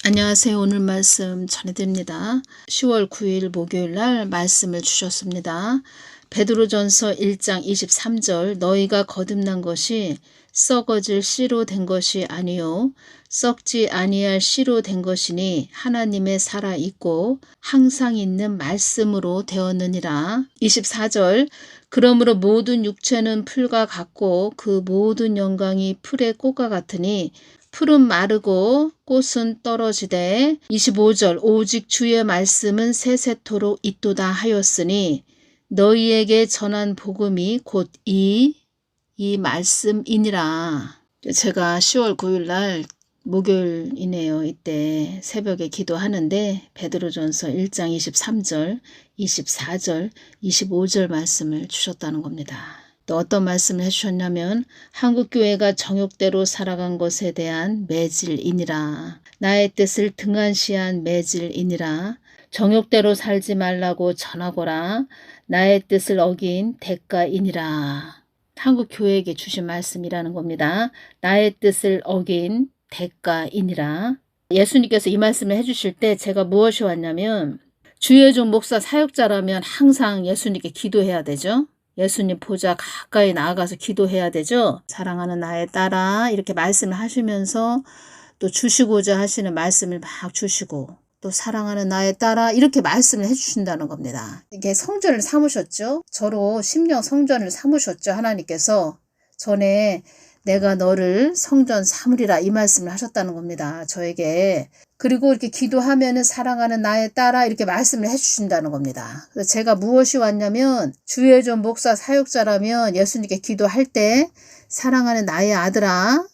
안녕하세요. 오늘 말씀 전해드립니다. 10월 9일 목요일 날 말씀을 주셨습니다. 베드로전서 1장 23절 너희가 거듭난 것이 썩어질 씨로 된 것이 아니요 썩지 아니할 씨로 된 것이니 하나님의 살아있고 항상 있는 말씀으로 되었느니라. 24절 그러므로 모든 육체는 풀과 같고 그 모든 영광이 풀의 꽃과 같으니 풀은 마르고 꽃은 떨어지되 25절 오직 주의 말씀은 세세토록 있도다 하였으니 너희에게 전한 복음이 곧 이 말씀이니라. 제가 10월 9일 날 목요일이네요. 이때 새벽에 기도하는데 베드로전서 1장 23절, 24절, 25절 말씀을 주셨다는 겁니다. 또 어떤 말씀을 해주셨냐면 한국교회가 정욕대로 살아간 것에 대한 매질이니라. 나의 뜻을 등한시한 매질이니라. 정욕대로 살지 말라고 전하거라. 나의 뜻을 어긴 대가이니라. 한국교회에게 주신 말씀이라는 겁니다. 나의 뜻을 어긴 대가이니라. 예수님께서 이 말씀을 해주실 때 제가 무엇이 왔냐면 주의 종 목사 사역자라면 항상 예수님께 기도해야 되죠. 예수님 보좌 가까이 나아가서 기도해야 되죠. 사랑하는 나의 딸아 이렇게 말씀을 하시면서 또 주시고자 하시는 말씀을 막 주시고 또 사랑하는 나의 딸아 이렇게 말씀을 해주신다는 겁니다. 이게 성전을 삼으셨죠. 저로 심령 성전을 삼으셨죠. 하나님께서 전에 내가 너를 성전 삼으리라 이 말씀을 하셨다는 겁니다. 저에게. 그리고 이렇게 기도하면은 사랑하는 나의 딸아 이렇게 말씀을 해주신다는 겁니다. 그래서 제가 무엇이 왔냐면 주의 종 목사 사역자라면 예수님께 기도할 때 사랑하는 나의 아들아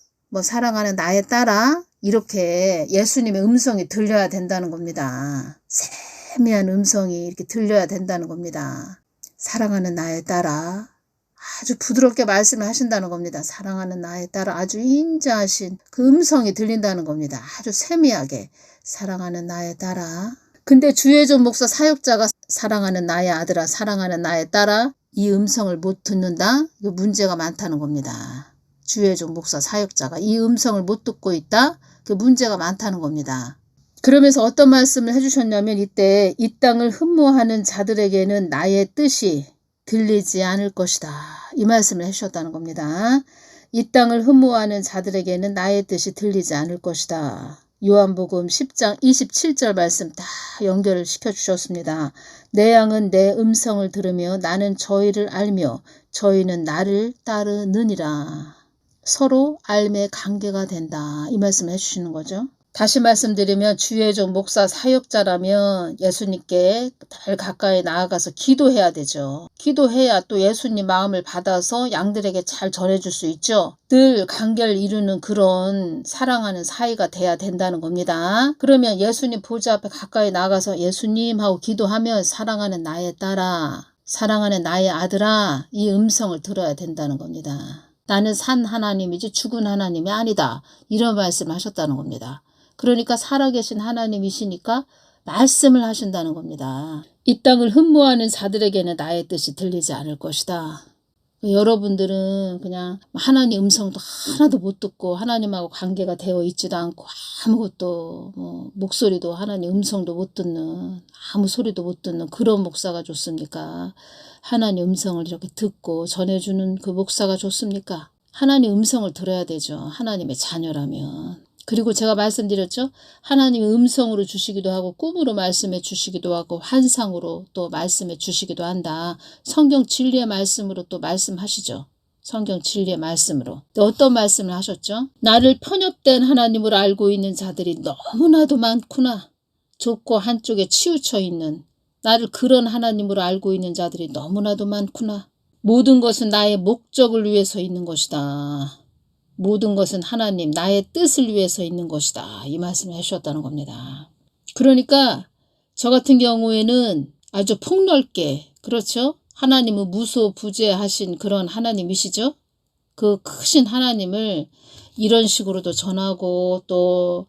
사랑하는 나의 딸아 이렇게 예수님의 음성이 들려야 된다는 겁니다. 세미한 음성이 이렇게 들려야 된다는 겁니다. 사랑하는 나의 딸아 아주 부드럽게 말씀을 하신다는 겁니다. 사랑하는 나의 딸아 아주 인자하신 그 음성이 들린다는 겁니다. 아주 세미하게 사랑하는 나의 딸아. 근데 주의 종 목사 사역자가 사랑하는 나의 아들아 사랑하는 나의 딸아 이 음성을 못 듣는다? 이거 문제가 많다는 겁니다. 주의 종 목사 사역자가 이 음성을 못 듣고 있다? 그 문제가 많다는 겁니다. 그러면서 어떤 말씀을 해주셨냐면 이때 이 땅을 흠모하는 자들에게는 나의 뜻이 들리지 않을 것이다. 이 말씀을 해주셨다는 겁니다. 이 땅을 흠모하는 자들에게는 나의 뜻이 들리지 않을 것이다. 요한복음 10장 27절 말씀 다 연결을 시켜주셨습니다. 내 양은 내 음성을 들으며 나는 저희를 알며 저희는 나를 따르느니라. 서로 알매 관계가 된다. 이 말씀을 해주시는 거죠. 다시 말씀드리면 주의 종 목사 사역자라면 예수님께 덜 가까이 나아가서 기도해야 되죠. 기도해야 또 예수님 마음을 받아서 양들에게 잘 전해줄 수 있죠. 늘 관계를 이루는 그런 사랑하는 사이가 돼야 된다는 겁니다. 그러면 예수님 보좌 앞에 가까이 나가서 예수님 하고 기도하면 사랑하는 나의 딸아, 사랑하는 나의 아들아 이 음성을 들어야 된다는 겁니다. 나는 산 하나님이지 죽은 하나님이 아니다. 이런 말씀을 하셨다는 겁니다. 그러니까 살아계신 하나님이시니까 말씀을 하신다는 겁니다. 이 땅을 흠모하는 자들에게는 나의 뜻이 들리지 않을 것이다. 여러분들은 그냥 하나님 음성도 하나도 못 듣고 하나님하고 관계가 되어 있지도 않고 아무것도 목소리도 하나님 음성도 못 듣는 아무 소리도 못 듣는 그런 목사가 좋습니까? 하나님 음성을 이렇게 듣고 전해주는 그 목사가 좋습니까? 하나님 음성을 들어야 되죠. 하나님의 자녀라면. 그리고 제가 말씀드렸죠. 하나님의 음성으로 주시기도 하고 꿈으로 말씀해 주시기도 하고 환상으로 또 말씀해 주시기도 한다. 성경 진리의 말씀으로 또 말씀하시죠. 성경 진리의 말씀으로. 또 어떤 말씀을 하셨죠? 나를 편협된 하나님으로 알고 있는 자들이 너무나도 많구나. 좁고 한쪽에 치우쳐 있는 나를 그런 하나님으로 알고 있는 자들이 너무나도 많구나. 모든 것은 나의 목적을 위해서 있는 것이다. 모든 것은 하나님 나의 뜻을 위해서 있는 것이다. 이 말씀을 해주셨다는 겁니다. 그러니까 저 같은 경우에는 아주 폭넓게 그렇죠. 하나님은 무소부재하신 그런 하나님이시죠. 그 크신 하나님을 이런 식으로도 전하고 또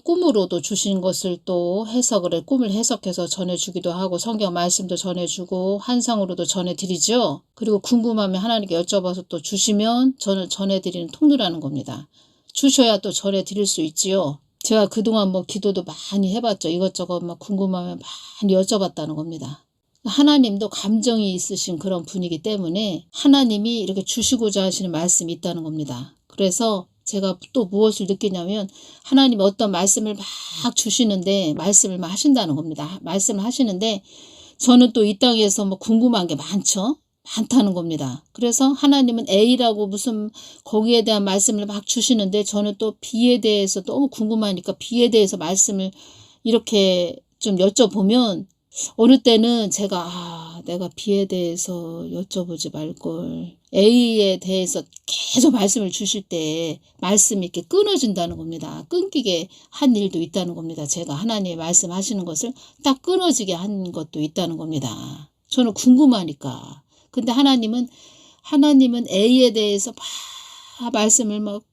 꿈으로도 주신 것을 또 해석을 꿈을 해석해서 전해주기도 하고 성경 말씀도 전해주고 환상으로도 전해드리죠. 그리고 궁금하면 하나님께 여쭤봐서 또 주시면 저는 전해드리는 통로라는 겁니다. 주셔야 또 전해드릴 수 있지요. 제가 그동안 뭐 기도도 많이 해봤죠. 이것저것 막 궁금하면 많이 여쭤봤다는 겁니다. 하나님도 감정이 있으신 그런 분이기 때문에 하나님이 이렇게 주시고자 하시는 말씀이 있다는 겁니다. 그래서 제가 또 무엇을 느끼냐면 하나님이 어떤 말씀을 막 주시는데 말씀을 막 하신다는 겁니다. 말씀을 하시는데 저는 또 이 땅에서 뭐 궁금한 게 많죠. 많다는 겁니다. 그래서 하나님은 A라고 무슨 거기에 대한 말씀을 막 주시는데 저는 또 B에 대해서 너무 궁금하니까 B에 대해서 말씀을 이렇게 좀 여쭤보면 어느 때는 제가 내가 B에 대해서 여쭤보지 말걸 A에 대해서 계속 말씀을 주실 때 말씀이 이렇게 끊어진다는 겁니다. 끊기게 한 일도 있다는 겁니다. 제가 하나님의 말씀하시는 것을 딱 끊어지게 한 것도 있다는 겁니다. 저는 궁금하니까. 근데 하나님은 A에 대해서 막 말씀을 막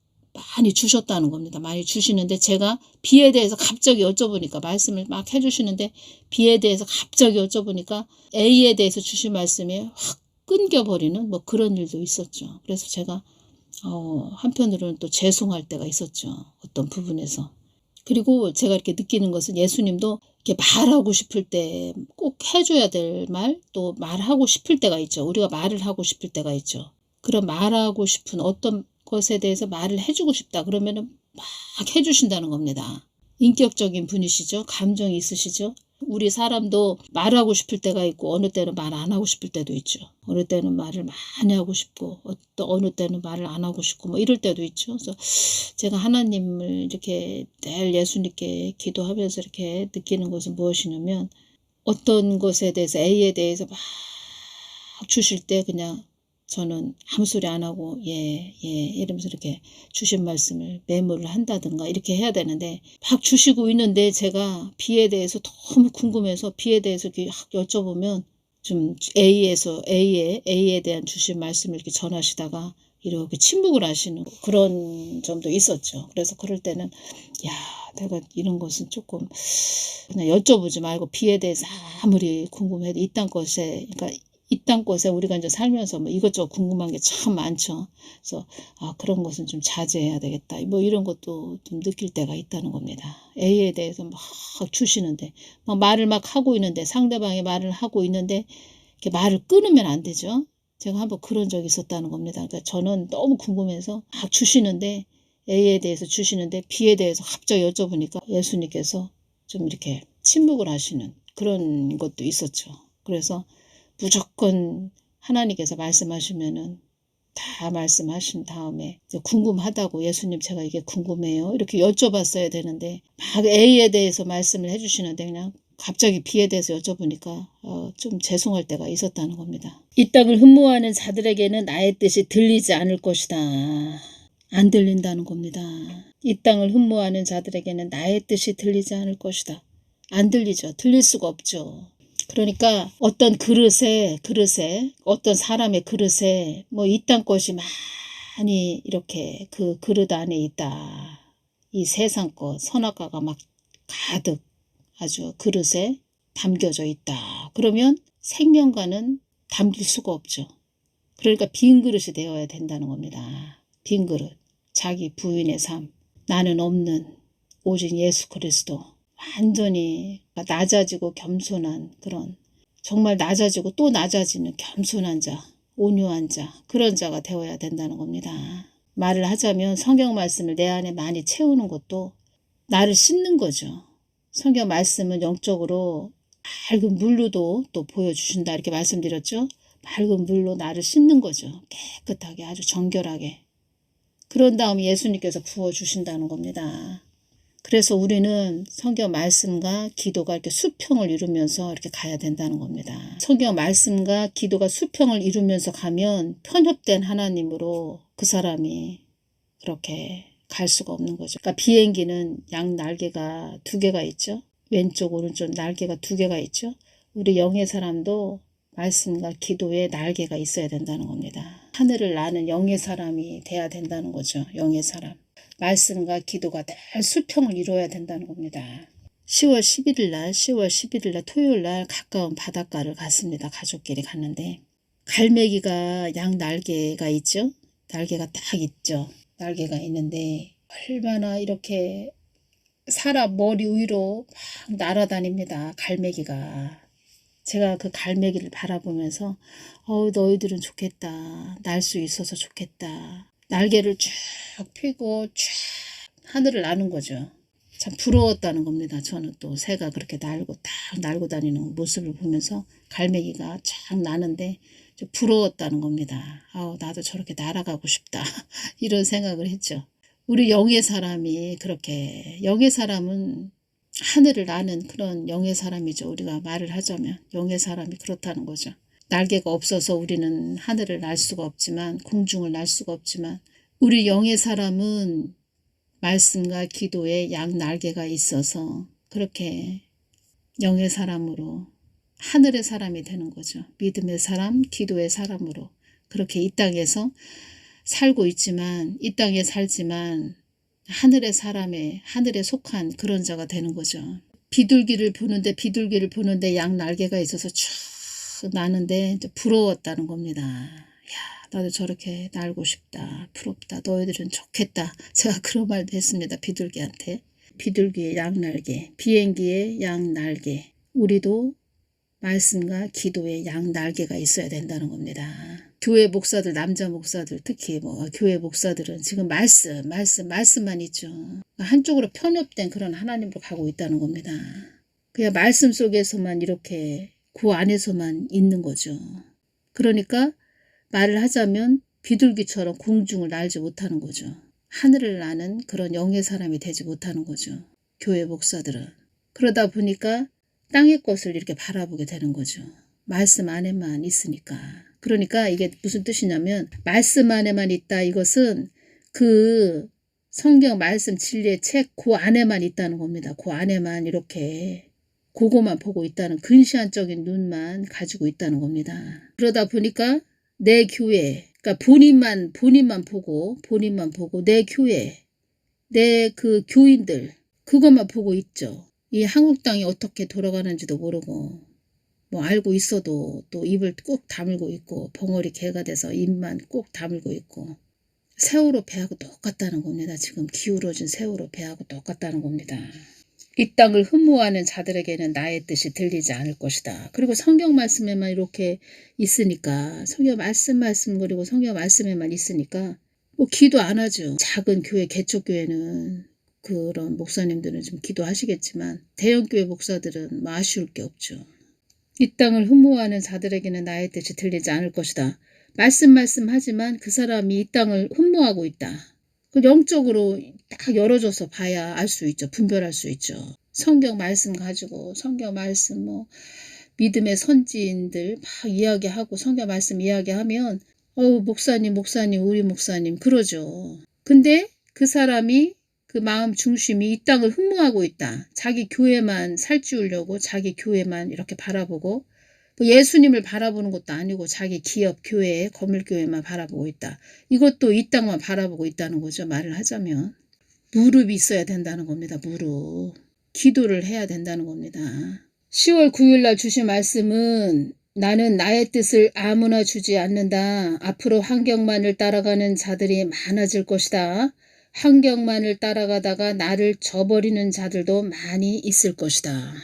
많이 주셨다는 겁니다. 많이 주시는데 제가 B에 대해서 갑자기 여쭤보니까 말씀을 막 해주시는데 B에 대해서 갑자기 여쭤보니까 A에 대해서 주신 말씀이 확 끊겨버리는 뭐 그런 일도 있었죠. 그래서 제가 한편으로는 또 죄송할 때가 있었죠. 어떤 부분에서. 그리고 제가 이렇게 느끼는 것은 예수님도 이렇게 말하고 싶을 때 꼭 해줘야 될 말, 또 말하고 싶을 때가 있죠. 우리가 말을 하고 싶을 때가 있죠. 그런 말하고 싶은 어떤 것에 대해서 말을 해주고 싶다 그러면은 막 해주신다는 겁니다. 인격적인 분이시죠. 감정이 있으시죠. 우리 사람도 말하고 싶을 때가 있고 어느 때는 말 안 하고 싶을 때도 있죠. 어느 때는 말을 많이 하고 싶고 또 어느 때는 말을 안 하고 싶고 뭐 이럴 때도 있죠. 그래서 제가 하나님을 이렇게 늘 예수님께 기도하면서 이렇게 느끼는 것은 무엇이냐면 어떤 것에 대해서 A에 대해서 막 주실 때 그냥 저는 아무 소리 안 하고 예 이러면서 이렇게 주신 말씀을 메모를 한다든가 이렇게 해야 되는데 막 주시고 있는데 제가 B에 대해서 너무 궁금해서 B에 대해서 이렇게 여쭤보면 좀 A에 대한 주신 말씀을 이렇게 전하시다가 이렇게 침묵을 하시는 그런 점도 있었죠. 그래서 그럴 때는 야 내가 이런 것은 조금 그냥 여쭤보지 말고 B에 대해서 아무리 궁금해도 이 땅 것에 그러니까 이 땅 것에 우리가 이제 살면서 뭐 이것저것 궁금한 게 참 많죠. 그래서 그런 것은 좀 자제해야 되겠다. 뭐 이런 것도 좀 느낄 때가 있다는 겁니다. A에 대해서 막 주시는데 막 말을 막 하고 있는데 상대방이 말을 하고 있는데 이렇게 말을 끊으면 안 되죠. 제가 한번 그런 적이 있었다는 겁니다. 그러니까 저는 너무 궁금해서 막 주시는데 A에 대해서 주시는데 B에 대해서 갑자기 여쭤보니까 예수님께서 좀 이렇게 침묵을 하시는 그런 것도 있었죠. 그래서 무조건 하나님께서 말씀하시면은 다 말씀하신 다음에 이제 궁금하다고 예수님 제가 이게 궁금해요 이렇게 여쭤봤어야 되는데 막 A에 대해서 말씀을 해주시는데 그냥 갑자기 B에 대해서 여쭤보니까 좀 죄송할 때가 있었다는 겁니다. 이 땅을 흠모하는 자들에게는 나의 뜻이 들리지 않을 것이다. 안 들린다는 겁니다. 이 땅을 흠모하는 자들에게는 나의 뜻이 들리지 않을 것이다. 안 들리죠. 들릴 수가 없죠. 그러니까 어떤 그릇에 어떤 사람의 그릇에 뭐 이 땅 것이 많이 이렇게 그 그릇 안에 있다. 이 세상 것 선악과가 막 가득 아주 그릇에 담겨져 있다. 그러면 생명과는 담길 수가 없죠. 그러니까 빈 그릇이 되어야 된다는 겁니다. 빈 그릇. 자기 부인의 삶. 나는 없는 오직 예수 그리스도. 완전히 낮아지고 겸손한 그런 정말 낮아지고 또 낮아지는 겸손한 자, 온유한 자, 그런 자가 되어야 된다는 겁니다. 말을 하자면 성경 말씀을 내 안에 많이 채우는 것도 나를 씻는 거죠. 성경 말씀은 영적으로 맑은 물로도 또 보여주신다 이렇게 말씀드렸죠. 맑은 물로 나를 씻는 거죠. 깨끗하게 아주 정결하게. 그런 다음에 예수님께서 부어주신다는 겁니다. 그래서 우리는 성경 말씀과 기도가 이렇게 수평을 이루면서 이렇게 가야 된다는 겁니다. 성경 말씀과 기도가 수평을 이루면서 가면 편협된 하나님으로 그 사람이 그렇게 갈 수가 없는 거죠. 그러니까 비행기는 양 날개가 2개가 있죠. 왼쪽 오른쪽 날개가 2개가 있죠. 우리 영의 사람도 말씀과 기도에 날개가 있어야 된다는 겁니다. 하늘을 나는 영의 사람이 돼야 된다는 거죠. 영의 사람. 말씀과 기도가 늘 수평을 이루어야 된다는 겁니다. 10월 11일 날 토요일 날 가까운 바닷가를 갔습니다. 가족끼리 갔는데 갈매기가 양 날개가 있죠. 날개가 딱 있죠. 날개가 있는데 얼마나 이렇게 사람 머리 위로 막 날아다닙니다. 갈매기가. 제가 그 갈매기를 바라보면서 너희들은 좋겠다. 날 수 있어서 좋겠다. 날개를 쭉 펴고 쭉 하늘을 나는 거죠. 참 부러웠다는 겁니다. 저는 또 새가 그렇게 딱 날고 다니는 모습을 보면서 갈매기가 쫙 나는데 좀 부러웠다는 겁니다. 나도 저렇게 날아가고 싶다. 이런 생각을 했죠. 우리 영의 사람이 그렇게, 영의 사람은 하늘을 나는 그런 영의 사람이죠. 우리가 말을 하자면 영의 사람이 그렇다는 거죠. 날개가 없어서 우리는 하늘을 날 수가 없지만, 공중을 날 수가 없지만, 우리 영의 사람은 말씀과 기도에 양 날개가 있어서 그렇게 영의 사람으로 하늘의 사람이 되는 거죠. 믿음의 사람, 기도의 사람으로 그렇게 이 땅에서 살고 있지만, 이 땅에 살지만 하늘의 사람에, 하늘에 속한 그런 자가 되는 거죠. 비둘기를 보는데 양 날개가 있어서 쭉 나는데 부러웠다는 겁니다. 야, 나도 저렇게 날고 싶다. 부럽다. 너희들은 좋겠다. 제가 그런 말도 했습니다. 비둘기한테. 비둘기의 양 날개, 비행기의 양 날개. 우리도 말씀과 기도의 양 날개가 있어야 된다는 겁니다. 교회 목사들, 남자 목사들, 특히 교회 목사들은 지금 말씀만 있죠. 한쪽으로 편협된 그런 하나님으로 가고 있다는 겁니다. 그냥 말씀 속에서만 이렇게 그 안에서만 있는 거죠. 그러니까 말을 하자면 비둘기처럼 공중을 날지 못하는 거죠. 하늘을 나는 그런 영의 사람이 되지 못하는 거죠. 교회 목사들은. 그러다 보니까 땅의 것을 이렇게 바라보게 되는 거죠. 말씀 안에만 있으니까. 그러니까 이게 무슨 뜻이냐면 말씀 안에만 있다. 이것은 그 성경 말씀 진리의 책 그 안에만 있다는 겁니다. 그 안에만 이렇게 그거만 보고 있다는 근시안적인 눈만 가지고 있다는 겁니다. 그러다 보니까 내 교회, 그러니까 본인만 보고 내 교회, 내 그 교인들 그것만 보고 있죠. 이 한국 땅이 어떻게 돌아가는지도 모르고 알고 있어도 또 입을 꾹 다물고 있고 벙어리 개가 돼서 입만 꾹 다물고 있고 세월호 배하고 똑같다는 겁니다. 지금 기울어진 세월호 배하고 똑같다는 겁니다. 이 땅을 흠모하는 자들에게는 나의 뜻이 들리지 않을 것이다. 그리고 성경 말씀에만 이렇게 있으니까 성경 말씀 그리고 성경 말씀에만 있으니까 기도 안 하죠. 작은 교회 개척교회는 그런 목사님들은 좀 기도하시겠지만 대형교회 목사들은 아쉬울 게 없죠. 이 땅을 흠모하는 자들에게는 나의 뜻이 들리지 않을 것이다. 말씀하지만 그 사람이 이 땅을 흠모하고 있다. 영적으로 딱 열어줘서 봐야 알 수 있죠. 분별할 수 있죠. 성경 말씀 가지고 성경 말씀 믿음의 선지인들 막 이야기하고 성경 말씀 이야기하면 목사님 우리 목사님 그러죠. 근데 그 사람이 그 마음 중심이 이 땅을 흠모하고 있다. 자기 교회만 살찌우려고 자기 교회만 이렇게 바라보고 예수님을 바라보는 것도 아니고 자기 기업 교회, 건물교회만 바라보고 있다. 이것도 이 땅만 바라보고 있다는 거죠. 말을 하자면. 무릎이 있어야 된다는 겁니다. 무릎. 기도를 해야 된다는 겁니다. 10월 9일 날 주신 말씀은 나는 나의 뜻을 아무나 주지 않는다. 앞으로 환경만을 따라가는 자들이 많아질 것이다. 환경만을 따라가다가 나를 저버리는 자들도 많이 있을 것이다.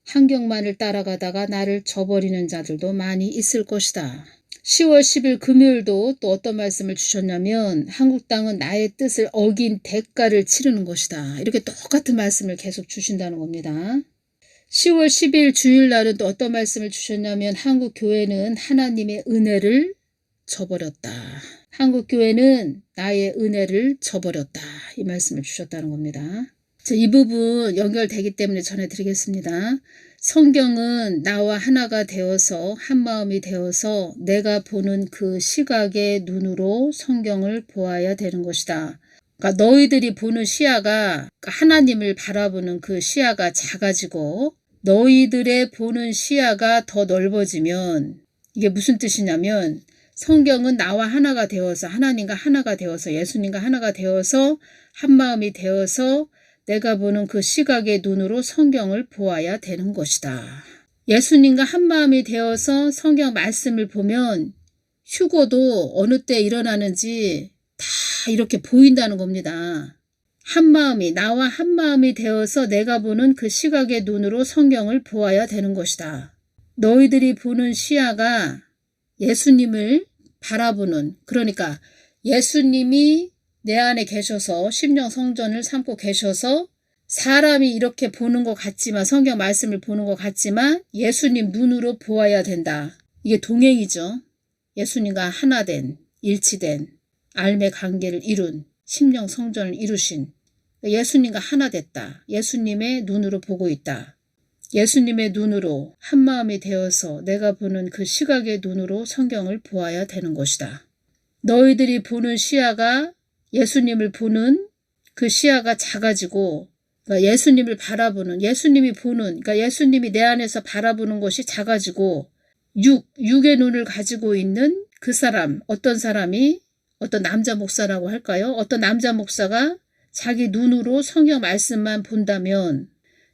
환경만을 따라가다가 나를 저버리는 자들도 많이 있을 것이다. 10월 10일 금요일도 또 어떤 말씀을 주셨냐면 한국 땅은 나의 뜻을 어긴 대가를 치르는 것이다. 이렇게 똑같은 말씀을 계속 주신다는 겁니다. 10월 10일 주일날은 또 어떤 말씀을 주셨냐면 한국 교회는 하나님의 은혜를 저버렸다. 한국 교회는 나의 은혜를 저버렸다. 이 말씀을 주셨다는 겁니다. 이 부분 연결되기 때문에 전해드리겠습니다. 성경은 나와 하나가 되어서 한마음이 되어서 내가 보는 그 시각의 눈으로 성경을 보아야 되는 것이다. 그러니까 너희들이 보는 시야가 하나님을 바라보는 그 시야가 작아지고 너희들의 보는 시야가 더 넓어지면 이게 무슨 뜻이냐면 성경은 나와 하나가 되어서 하나님과 하나가 되어서 예수님과 하나가 되어서 한마음이 되어서 내가 보는 그 시각의 눈으로 성경을 보아야 되는 것이다. 예수님과 한마음이 되어서 성경 말씀을 보면 휴거도 어느 때 일어나는지 다 이렇게 보인다는 겁니다. 한마음이 나와 한마음이 되어서 내가 보는 그 시각의 눈으로 성경을 보아야 되는 것이다. 너희들이 보는 시야가 예수님을 바라보는, 그러니까 예수님이 내 안에 계셔서 심령 성전을 삼고 계셔서 사람이 이렇게 보는 것 같지만, 성경 말씀을 보는 것 같지만 예수님 눈으로 보아야 된다. 이게 동행이죠. 예수님과 하나된, 일치된 알매 관계를 이룬 심령 성전을 이루신 예수님과 하나 됐다. 예수님의 눈으로 보고 있다. 예수님의 눈으로 한마음이 되어서 내가 보는 그 시각의 눈으로 성경을 보아야 되는 것이다. 너희들이 보는 시야가 예수님을 보는 그 시야가 작아지고, 그러니까 예수님을 바라보는, 예수님이 보는, 그러니까 예수님이 내 안에서 바라보는 것이 작아지고, 육의 눈을 가지고 있는 그 사람, 어떤 사람이, 어떤 남자 목사라고 할까요? 어떤 남자 목사가 자기 눈으로 성경 말씀만 본다면,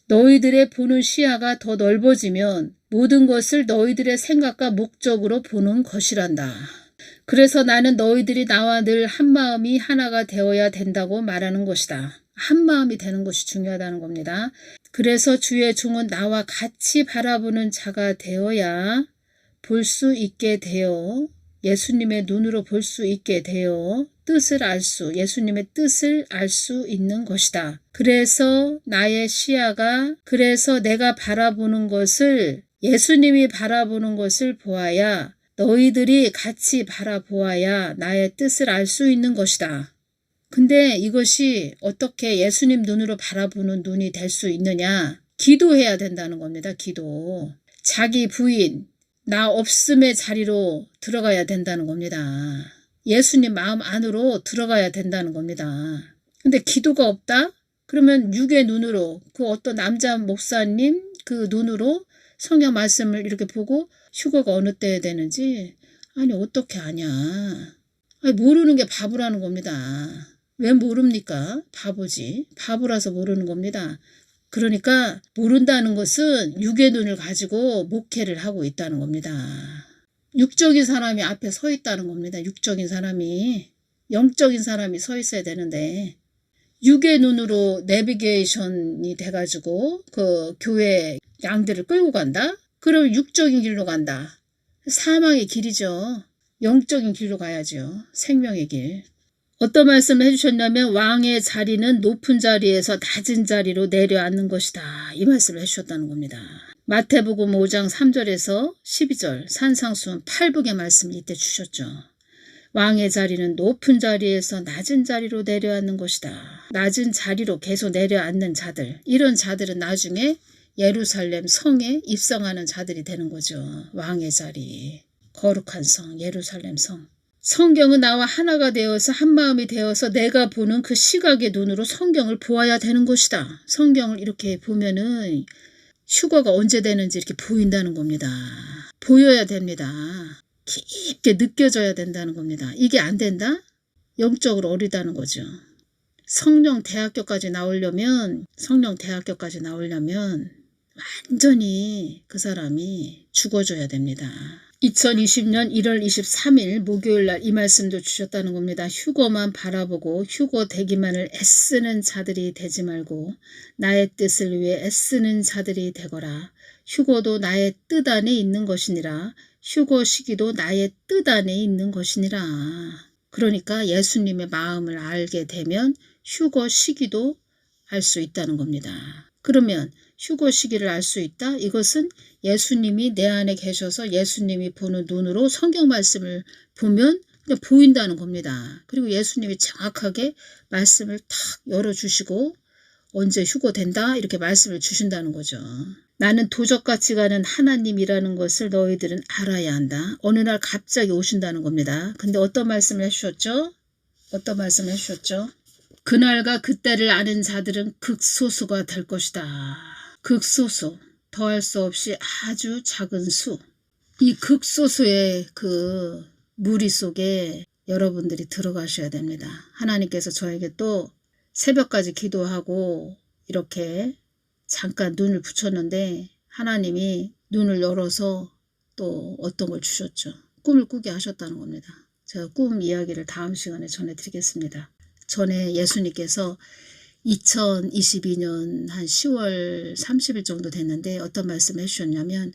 너희들의 보는 시야가 더 넓어지면 모든 것을 너희들의 생각과 목적으로 보는 것이란다. 그래서 나는 너희들이 나와 늘 한마음이 하나가 되어야 된다고 말하는 것이다. 한마음이 되는 것이 중요하다는 겁니다. 그래서 주의 종은 나와 같이 바라보는 자가 되어야 볼 수 있게 되어, 예수님의 눈으로 볼 수 있게 되어 예수님의 뜻을 알 수 있는 것이다. 그래서 나의 시야가, 그래서 내가 바라보는 것을, 예수님이 바라보는 것을 보아야, 너희들이 같이 바라보아야 나의 뜻을 알 수 있는 것이다. 근데 이것이 어떻게 예수님 눈으로 바라보는 눈이 될 수 있느냐? 기도해야 된다는 겁니다. 기도. 자기 부인, 나 없음의 자리로 들어가야 된다는 겁니다. 예수님 마음 안으로 들어가야 된다는 겁니다. 근데 기도가 없다? 그러면 육의 눈으로, 그 어떤 남자 목사님 그 눈으로 성경 말씀을 이렇게 보고 휴거가 어느 때에 되는지, 아니 어떻게 아냐. 아니, 모르는 게 바보라는 겁니다. 왜 모릅니까? 바보지. 바보라서 모르는 겁니다. 그러니까 모른다는 것은 육의 눈을 가지고 목회를 하고 있다는 겁니다. 육적인 사람이 앞에 서 있다는 겁니다. 육적인 사람이. 영적인 사람이 서 있어야 되는데, 육의 눈으로 내비게이션이 돼가지고 그 교회 양들을 끌고 간다? 그럼 육적인 길로 간다. 사망의 길이죠. 영적인 길로 가야죠. 생명의 길. 어떤 말씀을 해주셨냐면, 왕의 자리는 높은 자리에서 낮은 자리로 내려앉는 것이다. 이 말씀을 해주셨다는 겁니다. 마태복음 5장 3절에서 12절 산상수훈 8북의 말씀을 이때 주셨죠. 왕의 자리는 높은 자리에서 낮은 자리로 내려앉는 것이다. 낮은 자리로 계속 내려앉는 자들, 이런 자들은 나중에 예루살렘 성에 입성하는 자들이 되는 거죠. 왕의 자리, 거룩한 성, 예루살렘 성. 성경은 나와 하나가 되어서 한마음이 되어서 내가 보는 그 시각의 눈으로 성경을 보아야 되는 것이다. 성경을 이렇게 보면은 휴거가 언제 되는지 이렇게 보인다는 겁니다. 보여야 됩니다. 깊게 느껴져야 된다는 겁니다. 이게 안 된다? 영적으로 어리다는 거죠. 성령 대학교까지 나오려면 완전히 그 사람이 죽어줘야 됩니다. 2020년 1월 23일 목요일날 이 말씀도 주셨다는 겁니다. 휴거만 바라보고 휴거 되기만을 애쓰는 자들이 되지 말고 나의 뜻을 위해 애쓰는 자들이 되거라. 휴거도 나의 뜻 안에 있는 것이니라. 휴거 시기도 나의 뜻 안에 있는 것이니라. 그러니까 예수님의 마음을 알게 되면 휴거 시기도 알 수 있다는 겁니다. 그러면 휴거 시기를 알 수 있다? 이것은 예수님이 내 안에 계셔서 예수님이 보는 눈으로 성경 말씀을 보면 그냥 보인다는 겁니다. 그리고 예수님이 정확하게 말씀을 탁 열어주시고 언제 휴거된다? 이렇게 말씀을 주신다는 거죠. 나는 도적같이 가는 하나님이라는 것을 너희들은 알아야 한다. 어느 날 갑자기 오신다는 겁니다. 근데 어떤 말씀을 해주셨죠? 그날과 그때를 아는 자들은 극소수가 될 것이다. 극소수, 더할 수 없이 아주 작은 수. 이 극소수의 그 무리 속에 여러분들이 들어가셔야 됩니다. 하나님께서 저에게 또 새벽까지 기도하고 이렇게 잠깐 눈을 붙였는데 하나님이 눈을 열어서 또 어떤 걸 주셨죠. 꿈을 꾸게 하셨다는 겁니다. 제가 꿈 이야기를 다음 시간에 전해드리겠습니다. 전에 예수님께서 2022년 한 10월 30일 정도 됐는데 어떤 말씀을 해주셨냐면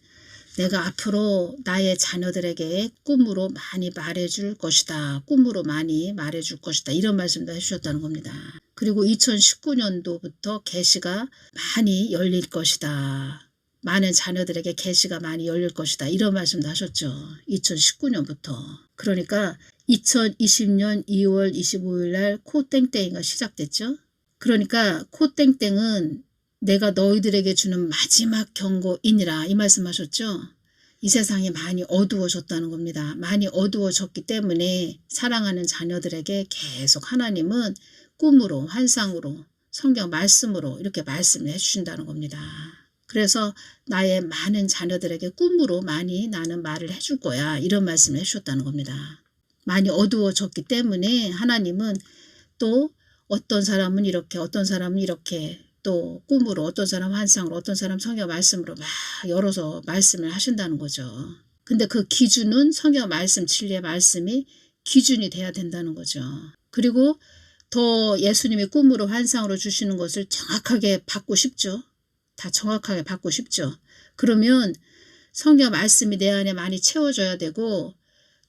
내가 앞으로 나의 자녀들에게 꿈으로 많이 말해줄 것이다. 꿈으로 많이 말해줄 것이다. 이런 말씀도 해주셨다는 겁니다. 그리고 2019년도부터 계시가 많이 열릴 것이다. 많은 자녀들에게 계시가 많이 열릴 것이다. 이런 말씀도 하셨죠. 2019년부터. 그러니까 2020년 2월 25일 날 코땡땡이가 시작됐죠. 그러니까 코땡땡은 내가 너희들에게 주는 마지막 경고이니라 이 말씀하셨죠. 이 세상이 많이 어두워졌다는 겁니다. 많이 어두워졌기 때문에 사랑하는 자녀들에게 계속 하나님은 꿈으로 환상으로 성경 말씀으로 이렇게 말씀을 해주신다는 겁니다. 그래서 나의 많은 자녀들에게 꿈으로 많이 나는 말을 해줄 거야. 이런 말씀을 해주셨다는 겁니다. 많이 어두워졌기 때문에 하나님은 또 어떤 사람은 이렇게 어떤 사람은 이렇게 또 꿈으로 어떤 사람 환상으로 어떤 사람 성경 말씀으로 막 열어서 말씀을 하신다는 거죠. 근데 그 기준은 성경 말씀 진리의 말씀이 기준이 돼야 된다는 거죠. 그리고 더 예수님이 꿈으로 환상으로 주시는 것을 정확하게 받고 싶죠. 다 정확하게 받고 싶죠. 그러면 성경 말씀이 내 안에 많이 채워져야 되고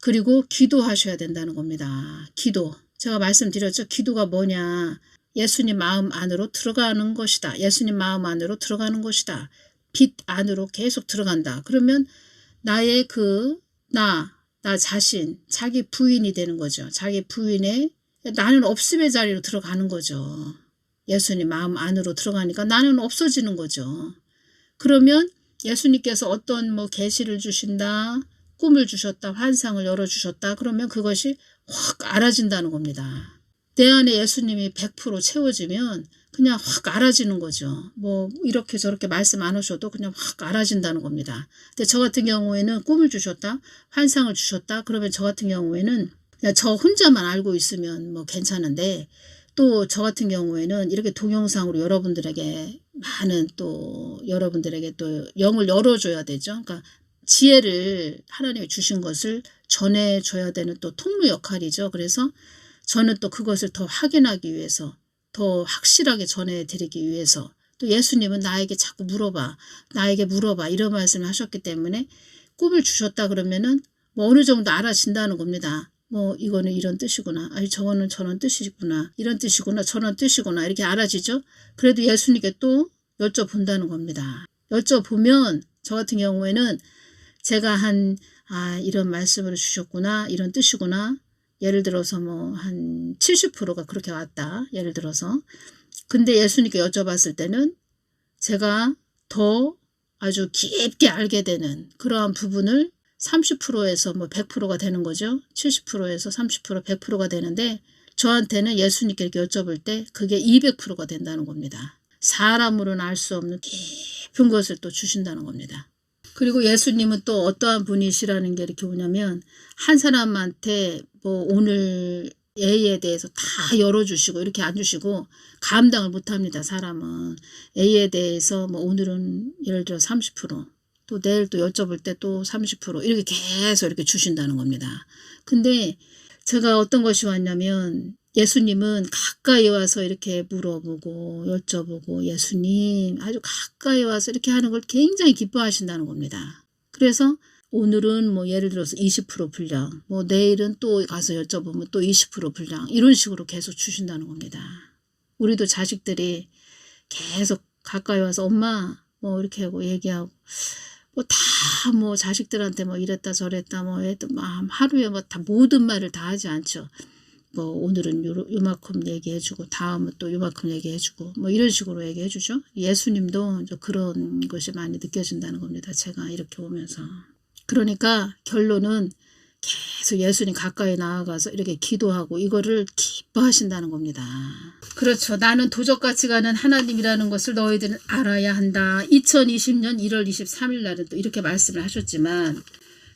그리고 기도하셔야 된다는 겁니다. 기도. 제가 말씀드렸죠. 기도가 뭐냐. 예수님 마음 안으로 들어가는 것이다. 예수님 마음 안으로 들어가는 것이다. 빛 안으로 계속 들어간다. 그러면 나의 나 자신, 자기 부인이 되는 거죠. 자기 부인의 나는 없음의 자리로 들어가는 거죠. 예수님 마음 안으로 들어가니까 나는 없어지는 거죠. 그러면 예수님께서 어떤 계시를 주신다, 꿈을 주셨다, 환상을 열어주셨다. 그러면 그것이 확 알아진다는 겁니다. 내 안에 예수님이 100% 채워지면 그냥 확 알아지는 거죠. 이렇게 저렇게 말씀 안 하셔도 그냥 확 알아진다는 겁니다. 근데 저 같은 경우에는 꿈을 주셨다, 환상을 주셨다. 그러면 저 같은 경우에는 그냥 저 혼자만 알고 있으면 괜찮은데 또 저 같은 경우에는 이렇게 동영상으로 여러분들에게 많은 또 여러분들에게 또 영을 열어줘야 되죠. 그러니까 지혜를 하나님이 주신 것을 전해줘야 되는 또 통로 역할이죠. 그래서 저는 또 그것을 더 확인하기 위해서 더 확실하게 전해드리기 위해서 또 예수님은 나에게 자꾸 나에게 물어봐 이런 말씀을 하셨기 때문에 꿈을 주셨다 그러면은 어느 정도 알아진다는 겁니다. 이거는 이런 뜻이구나. 아니 저거는 저런 뜻이구나. 이런 뜻이구나. 저런 뜻이구나. 이렇게 알아지죠. 그래도 예수님께 또 여쭤본다는 겁니다. 여쭤보면 저 같은 경우에는 제가 이런 말씀을 주셨구나. 이런 뜻이구나. 예를 들어서 한 70%가 그렇게 왔다. 예를 들어서. 근데 예수님께 여쭤봤을 때는 제가 더 아주 깊게 알게 되는 그러한 부분을 30%에서 100%가 되는 거죠. 70%에서 30%, 100%가 되는데 저한테는 예수님께 이렇게 여쭤볼 때 그게 200%가 된다는 겁니다. 사람으로는 알 수 없는 깊은 것을 또 주신다는 겁니다. 그리고 예수님은 또 어떠한 분이시라는 게 이렇게 오냐면 한 사람한테 오늘 A에 대해서 다 열어주시고 이렇게 안 주시고 감당을 못합니다. 사람은 A에 대해서 오늘은 예를 들어 30% 또 내일 또 여쭤볼 때 또 30% 이렇게 계속 이렇게 주신다는 겁니다. 근데 제가 어떤 것이 왔냐면 예수님은 가까이 와서 이렇게 물어보고 여쭤보고 예수님 아주 가까이 와서 이렇게 하는 걸 굉장히 기뻐하신다는 겁니다. 그래서 오늘은 예를 들어서 20% 분량, 내일은 또 가서 여쭤보면 또 20% 분량 이런 식으로 계속 주신다는 겁니다. 우리도 자식들이 계속 가까이 와서 엄마 이렇게 하고 얘기하고 다 자식들한테 이랬다 저랬다 하루에 다 모든 말을 다 하지 않죠. 오늘은 요만큼 얘기해주고 다음은 또 요만큼 얘기해주고 이런 식으로 얘기해주죠. 예수님도 그런 것이 많이 느껴진다는 겁니다. 제가 이렇게 오면서. 그러니까 결론은 계속 예수님 가까이 나아가서 이렇게 기도하고 이거를 기뻐하신다는 겁니다. 그렇죠. 나는 도적같이 가는 하나님이라는 것을 너희들은 알아야 한다. 2020년 1월 23일 날은 또 이렇게 말씀을 하셨지만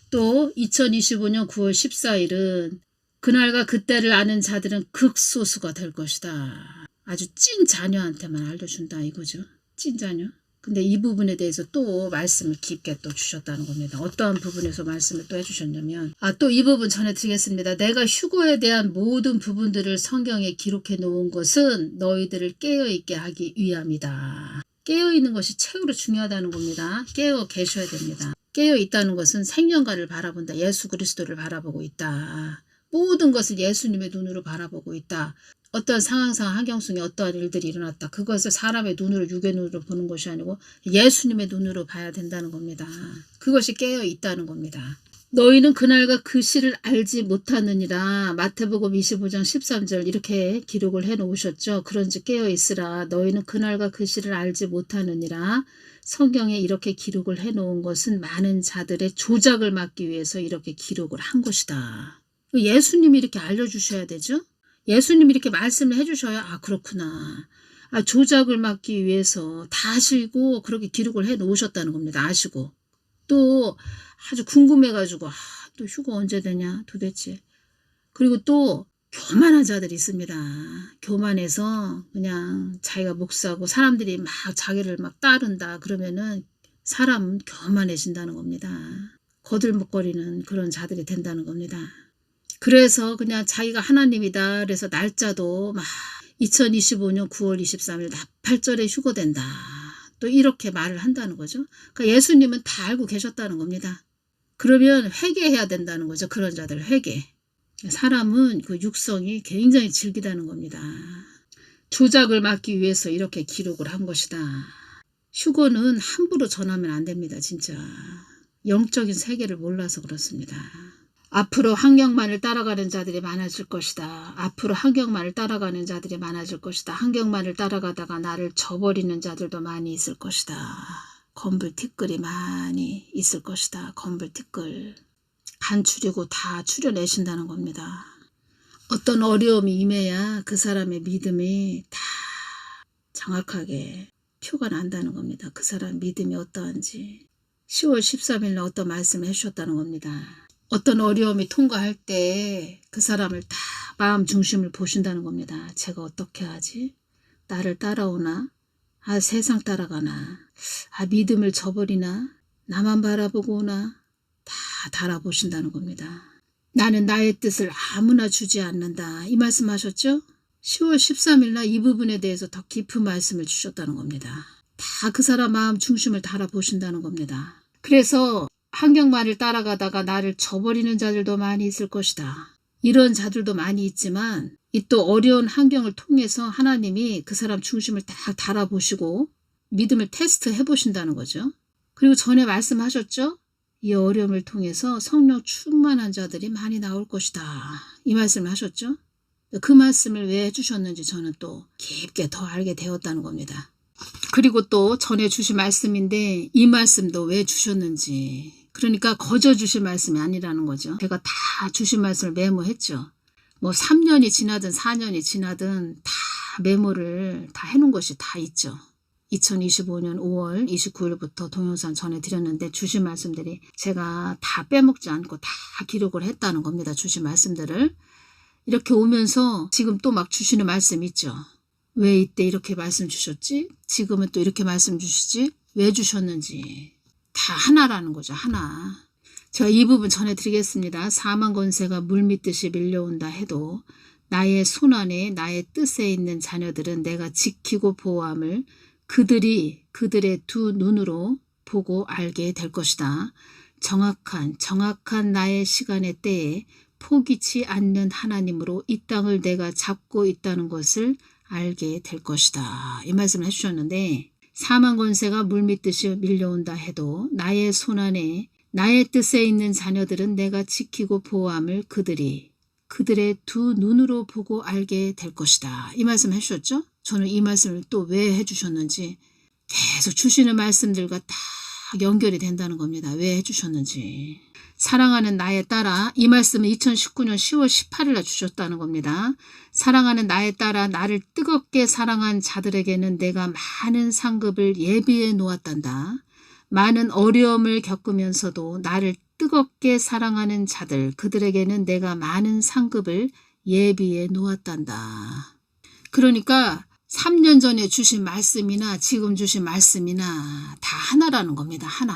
또 2025년 9월 14일은 그날과 그때를 아는 자들은 극소수가 될 것이다. 아주 찐 자녀한테만 알려준다 이거죠. 찐 자녀. 근데 이 부분에 대해서 또 말씀을 깊게 또 주셨다는 겁니다. 어떠한 부분에서 말씀을 또 해주셨냐면 또 이 부분 전해드리겠습니다. 내가 휴거에 대한 모든 부분들을 성경에 기록해 놓은 것은 너희들을 깨어있게 하기 위함이다. 깨어있는 것이 최고로 중요하다는 겁니다. 깨어 계셔야 됩니다. 깨어 있다는 것은 생명가를 바라본다. 예수 그리스도를 바라보고 있다. 모든 것을 예수님의 눈으로 바라보고 있다. 어떤 상황상 환경 속에 어떠한 일들이 일어났다. 그것을 사람의 눈으로 육의 눈으로 보는 것이 아니고 예수님의 눈으로 봐야 된다는 겁니다. 그것이 깨어 있다는 겁니다. 너희는 그날과 그 시를 알지 못하느니라. 마태복음 25장 13절 이렇게 기록을 해 놓으셨죠. 그런즉 깨어 있으라. 너희는 그날과 그 시를 알지 못하느니라. 성경에 이렇게 기록을 해 놓은 것은 많은 자들의 조작을 막기 위해서 이렇게 기록을 한 것이다. 예수님이 이렇게 알려주셔야 되죠. 예수님이 이렇게 말씀을 해주셔야 그렇구나. 조작을 막기 위해서 다 아시고 그렇게 기록을 해 놓으셨다는 겁니다. 아시고. 또 아주 궁금해가지고 또 휴가 언제 되냐 도대체. 그리고 또 교만한 자들이 있습니다. 교만해서 그냥 자기가 목사고 사람들이 막 자기를 막 따른다 그러면은 사람은 교만해진다는 겁니다. 거들먹거리는 그런 자들이 된다는 겁니다. 그래서 그냥 자기가 하나님이다 그래서 날짜도 막 2025년 9월 23일 나팔절에 휴거된다. 또 이렇게 말을 한다는 거죠. 그러니까 예수님은 다 알고 계셨다는 겁니다. 그러면 회개해야 된다는 거죠. 그런 자들 회개. 사람은 그 육성이 굉장히 질기다는 겁니다. 조작을 막기 위해서 이렇게 기록을 한 것이다. 휴거는 함부로 전하면 안 됩니다. 진짜. 영적인 세계를 몰라서 그렇습니다. 앞으로 환경만을 따라가는 자들이 많아질 것이다. 앞으로 환경만을 따라가는 자들이 많아질 것이다. 환경만을 따라가다가 나를 저버리는 자들도 많이 있을 것이다. 건불티끌이 많이 있을 것이다. 건불티끌. 간추리고 다 추려내신다는 겁니다. 어떤 어려움이 임해야 그 사람의 믿음이 다 정확하게 표가 난다는 겁니다. 그 사람 믿음이 어떠한지. 10월 13일 날 어떤 말씀을 해주셨다는 겁니다. 어떤 어려움이 통과할 때 그 사람을 다 마음 중심을 보신다는 겁니다. 제가 어떻게 하지? 나를 따라오나? 세상 따라가나? 믿음을 저버리나? 나만 바라보고 오나? 다 달아보신다는 겁니다. 나는 나의 뜻을 아무나 주지 않는다. 이 말씀 하셨죠? 10월 13일 날 이 부분에 대해서 더 깊은 말씀을 주셨다는 겁니다. 다 그 사람 마음 중심을 달아보신다는 겁니다. 그래서 환경만을 따라가다가 나를 저버리는 자들도 많이 있을 것이다. 이런 자들도 많이 있지만 이 또 어려운 환경을 통해서 하나님이 그 사람 중심을 딱 달아보시고 믿음을 테스트 해보신다는 거죠. 그리고 전에 말씀하셨죠? 이 어려움을 통해서 성령 충만한 자들이 많이 나올 것이다. 이 말씀을 하셨죠? 그 말씀을 왜 해주셨는지 저는 또 깊게 더 알게 되었다는 겁니다. 그리고 또 전해 주신 말씀인데 이 말씀도 왜 주셨는지. 그러니까 거저 주신 말씀이 아니라는 거죠. 제가 다 주신 말씀을 메모했죠. 뭐 3년이 지나든 4년이 지나든 다 메모를 다 해놓은 것이 다 있죠. 2025년 5월 29일부터 동영상 전해드렸는데 주신 말씀들이 제가 다 빼먹지 않고 다 기록을 했다는 겁니다. 주신 말씀들을. 이렇게 오면서 지금 또 막 주시는 말씀 있죠. 왜 이때 이렇게 말씀 주셨지? 지금은 또 이렇게 말씀 주시지? 왜 주셨는지. 다 하나라는 거죠. 하나. 제가 이 부분 전해드리겠습니다. 사망 권세가 물밀듯이 밀려온다 해도 나의 손안에 나의 뜻에 있는 자녀들은 내가 지키고 보호함을 그들이 그들의 두 눈으로 보고 알게 될 것이다. 정확한 나의 시간의 때에 포기치 않는 하나님으로 이 땅을 내가 잡고 있다는 것을 알게 될 것이다. 이 말씀을 해주셨는데 사망 권세가 물밀듯이 밀려온다 해도 나의 손안에 나의 뜻에 있는 자녀들은 내가 지키고 보호함을 그들이 그들의 두 눈으로 보고 알게 될 것이다. 이 말씀 해주셨죠? 저는 이 말씀을 또 왜 해주셨는지 계속 주시는 말씀들과 딱 연결이 된다는 겁니다. 왜 해주셨는지. 사랑하는 나의 딸아, 이 말씀은 2019년 10월 18일 날 주셨다는 겁니다. 사랑하는 나의 딸아, 나를 뜨겁게 사랑한 자들에게는 내가 많은 상급을 예비해 놓았단다. 많은 어려움을 겪으면서도 나를 뜨겁게 사랑하는 자들, 그들에게는 내가 많은 상급을 예비해 놓았단다. 그러니까 3년 전에 주신 말씀이나 지금 주신 말씀이나 다 하나라는 겁니다. 하나.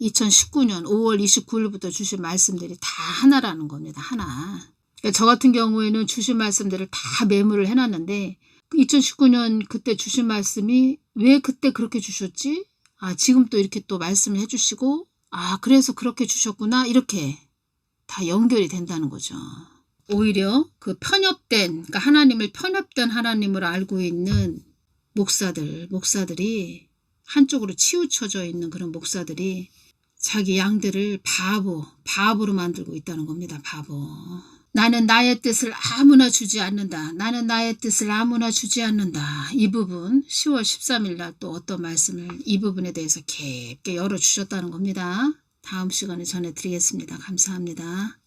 2019년 5월 29일부터 주신 말씀들이 다 하나라는 겁니다. 하나. 그러니까 저 같은 경우에는 주신 말씀들을 다 메모를 해놨는데 2019년 그때 주신 말씀이 왜 그때 그렇게 주셨지? 아, 지금 또 이렇게 또 말씀을 해주시고, 아, 그래서 그렇게 주셨구나. 이렇게 다 연결이 된다는 거죠. 오히려 그 그러니까 하나님을 편협된 하나님을 알고 있는 목사들이 한쪽으로 치우쳐져 있는 그런 목사들이 자기 양들을 바보로 만들고 있다는 겁니다. 바보. 나는 나의 뜻을 아무나 주지 않는다. 나는 나의 뜻을 아무나 주지 않는다. 이 부분 10월 13일 날 또 어떤 말씀을 이 부분에 대해서 깊게 열어주셨다는 겁니다. 다음 시간에 전해드리겠습니다. 감사합니다.